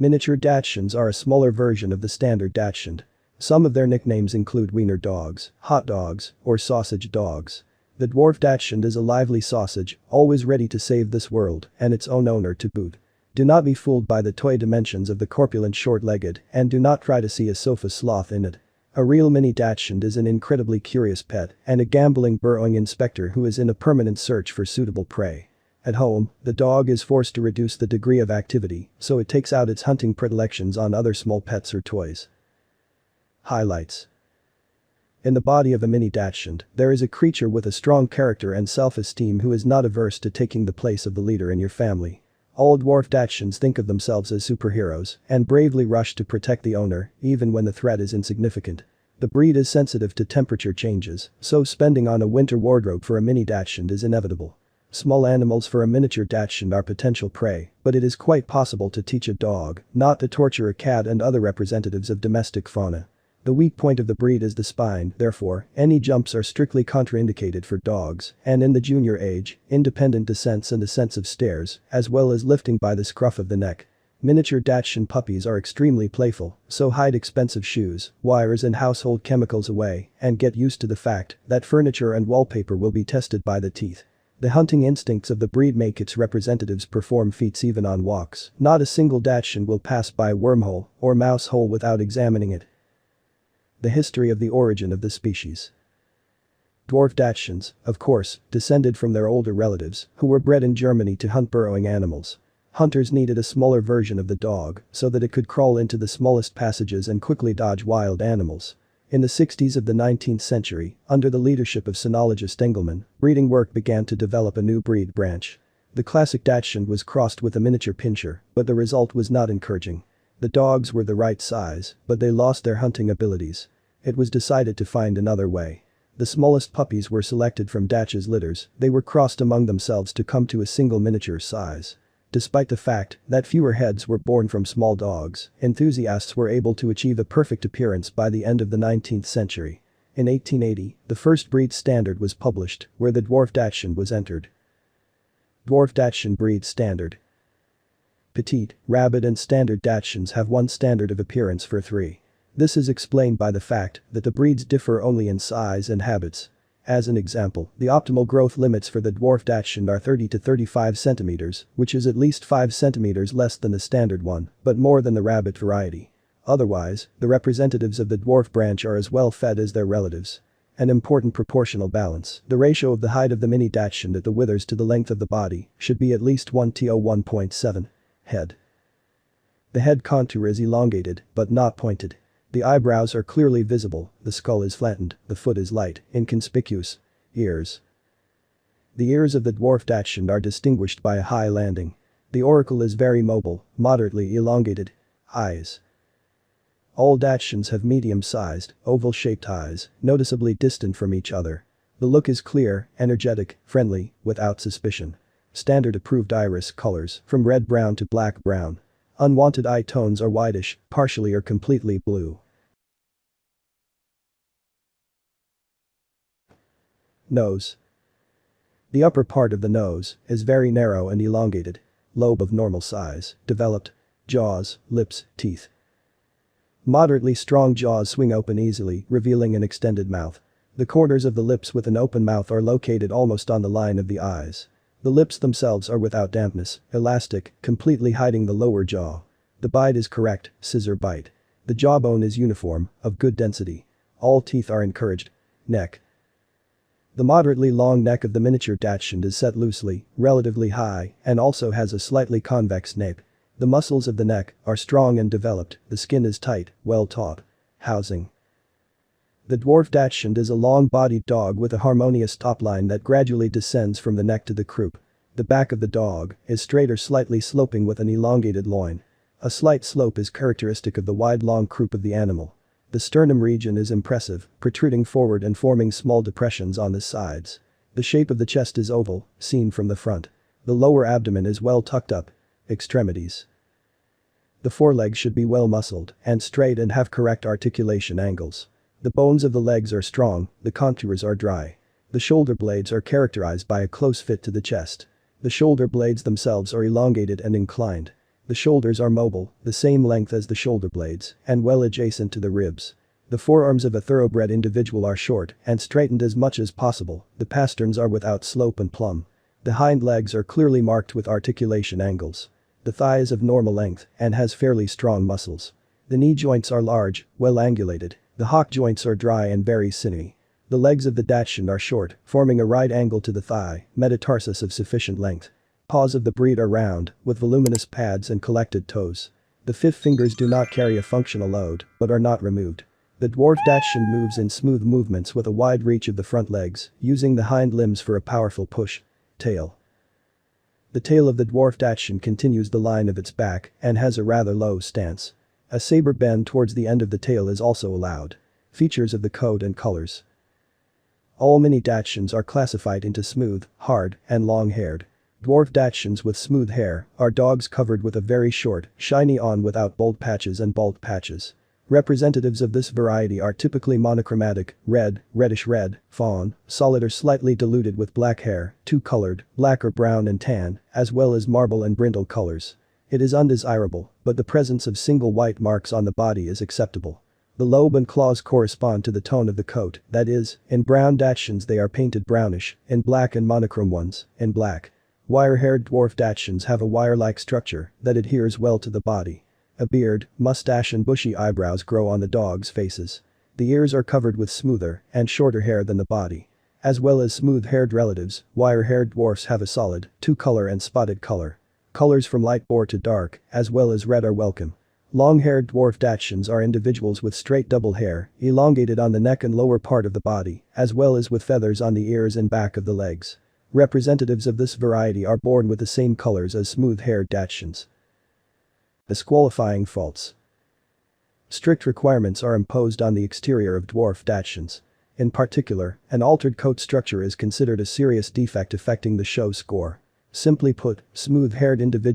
Miniature dachshunds are a smaller version of the standard dachshund. Some of their nicknames include wiener dogs, hot dogs, or sausage dogs. The dwarf dachshund is a lively sausage, always ready to save this world and its own owner to boot. Do not be fooled by the toy dimensions of the corpulent short-legged and do not try to see a sofa sloth in it. A real mini dachshund is an incredibly curious pet and a gambling burrowing inspector who is in a permanent search for suitable prey. At home, the dog is forced to reduce the degree of activity, so it takes out its hunting predilections on other small pets or toys. Highlights. In the body of a mini dachshund, there is a creature with a strong character and self-esteem who is not averse to taking the place of the leader in your family. All dwarf dachshunds think of themselves as superheroes and bravely rush to protect the owner, even when the threat is insignificant. The breed is sensitive to temperature changes, so spending on a winter wardrobe for a mini dachshund is inevitable. Small animals for a miniature dachshund are potential prey, but it is quite possible to teach a dog not to torture a cat and other representatives of domestic fauna. The weak point of the breed is the spine, therefore, any jumps are strictly contraindicated for dogs, and in the junior age, independent descents and ascents of stairs, as well as lifting by the scruff of the neck. Miniature dachshund puppies are extremely playful, so hide expensive shoes, wires and household chemicals away, and get used to the fact that furniture and wallpaper will be tested by the teeth. The hunting instincts of the breed make its representatives perform feats even on walks. Not a single dachshund will pass by a wormhole or mouse hole without examining it. The history of the origin of the species. Dwarf dachshunds, of course, descended from their older relatives, who were bred in Germany to hunt burrowing animals. Hunters needed a smaller version of the dog so that it could crawl into the smallest passages and quickly dodge wild animals. In the 60s of the 19th century, under the leadership of sinologist Engelmann, breeding work began to develop a new breed branch. The classic dachshund was crossed with a miniature pinscher, but the result was not encouraging. The dogs were the right size, but they lost their hunting abilities. It was decided to find another way. The smallest puppies were selected from Dachsh's litters, they were crossed among themselves to come to a single miniature size. Despite the fact that fewer heads were born from small dogs, enthusiasts were able to achieve a perfect appearance by the end of the 19th century. In 1880, the first breed standard was published, where the dwarf dachshund was entered. Dwarf dachshund breed standard. Petite, rabbit and standard dachshunds have one standard of appearance for three. This is explained by the fact that the breeds differ only in size and habits. As an example, the optimal growth limits for the dwarf dachshund are 30 to 35 centimeters, which is at least 5 centimeters less than the standard one, but more than the rabbit variety. Otherwise, the representatives of the dwarf branch are as well fed as their relatives. An important proportional balance, the ratio of the height of the mini dachshund at the withers to the length of the body, should be at least 1:1.7. Head. The head contour is elongated, but not pointed. The eyebrows are clearly visible, the skull is flattened, the foot is light, inconspicuous. Ears. The ears of the dwarf dachshund are distinguished by a high landing. The auricle is very mobile, moderately elongated. Eyes. All dachshunds have medium-sized, oval-shaped eyes, noticeably distant from each other. The look is clear, energetic, friendly, without suspicion. Standard approved iris colors, from red-brown to black-brown. Unwanted eye tones are whitish, partially or completely blue. Nose. The upper part of the nose is very narrow and elongated. Lobe of normal size, developed. Jaws, lips, teeth. Moderately strong jaws swing open easily, revealing an extended mouth. The corners of the lips with an open mouth are located almost on the line of the eyes. The lips themselves are without dampness, elastic, completely hiding the lower jaw. The bite is correct, scissor bite. The jawbone is uniform, of good density. All teeth are encouraged. Neck. The moderately long neck of the miniature dachshund is set loosely, relatively high, and also has a slightly convex nape. The muscles of the neck are strong and developed, the skin is tight, well taut. Housing. The dwarf dachshund is a long-bodied dog with a harmonious top line that gradually descends from the neck to the croup. The back of the dog is straight or slightly sloping with an elongated loin. A slight slope is characteristic of the wide long croup of the animal. The sternum region is impressive, protruding forward and forming small depressions on the sides. The shape of the chest is oval, seen from the front. The lower abdomen is well tucked up. Extremities. The forelegs should be well muscled and straight and have correct articulation angles. The bones of the legs are strong, the contours are dry. The shoulder blades are characterized by a close fit to the chest. The shoulder blades themselves are elongated and inclined. The shoulders are mobile, the same length as the shoulder blades, and well adjacent to the ribs. The forearms of a thoroughbred individual are short and straightened as much as possible, the pasterns are without slope and plumb. The hind legs are clearly marked with articulation angles. The thigh is of normal length and has fairly strong muscles. The knee joints are large, well angulated, the hock joints are dry and very sinewy. The legs of the Dachshund are short, forming a right angle to the thigh, metatarsus of sufficient length. Paws of the breed are round, with voluminous pads and collected toes. The fifth fingers do not carry a functional load, but are not removed. The dwarf Dachshund moves in smooth movements with a wide reach of the front legs, using the hind limbs for a powerful push. Tail. The tail of the dwarf Dachshund continues the line of its back and has a rather low stance. A saber bend towards the end of the tail is also allowed. Features of the coat and colors. All mini-Dachshunds are classified into smooth, hard, and long-haired. Dwarf Dachshunds with smooth hair are dogs covered with a very short, shiny on without bold patches and bald patches. Representatives of this variety are typically monochromatic, red, reddish-red, fawn, solid or slightly diluted with black hair, two-colored, black or brown and tan, as well as marble and brindle colors. It is undesirable, but the presence of single white marks on the body is acceptable. The lobe and claws correspond to the tone of the coat, that is, in brown Dachshunds they are painted brownish, in black and monochrome ones, in black. Wire-haired dwarf Dachshunds have a wire-like structure that adheres well to the body. A beard, mustache and bushy eyebrows grow on the dogs' faces. The ears are covered with smoother and shorter hair than the body. As well as smooth-haired relatives, wire-haired dwarfs have a solid, two-color and spotted color. Colors from light boar to dark, as well as red are welcome. Long-haired dwarf Dachshunds are individuals with straight double hair, elongated on the neck and lower part of the body, as well as with feathers on the ears and back of the legs. Representatives of this variety are born with the same colors as smooth-haired Dachshunds. Disqualifying faults. Strict requirements are imposed on the exterior of dwarf Dachshunds. In particular, an altered coat structure is considered a serious defect affecting the show score. Simply put, smooth-haired individuals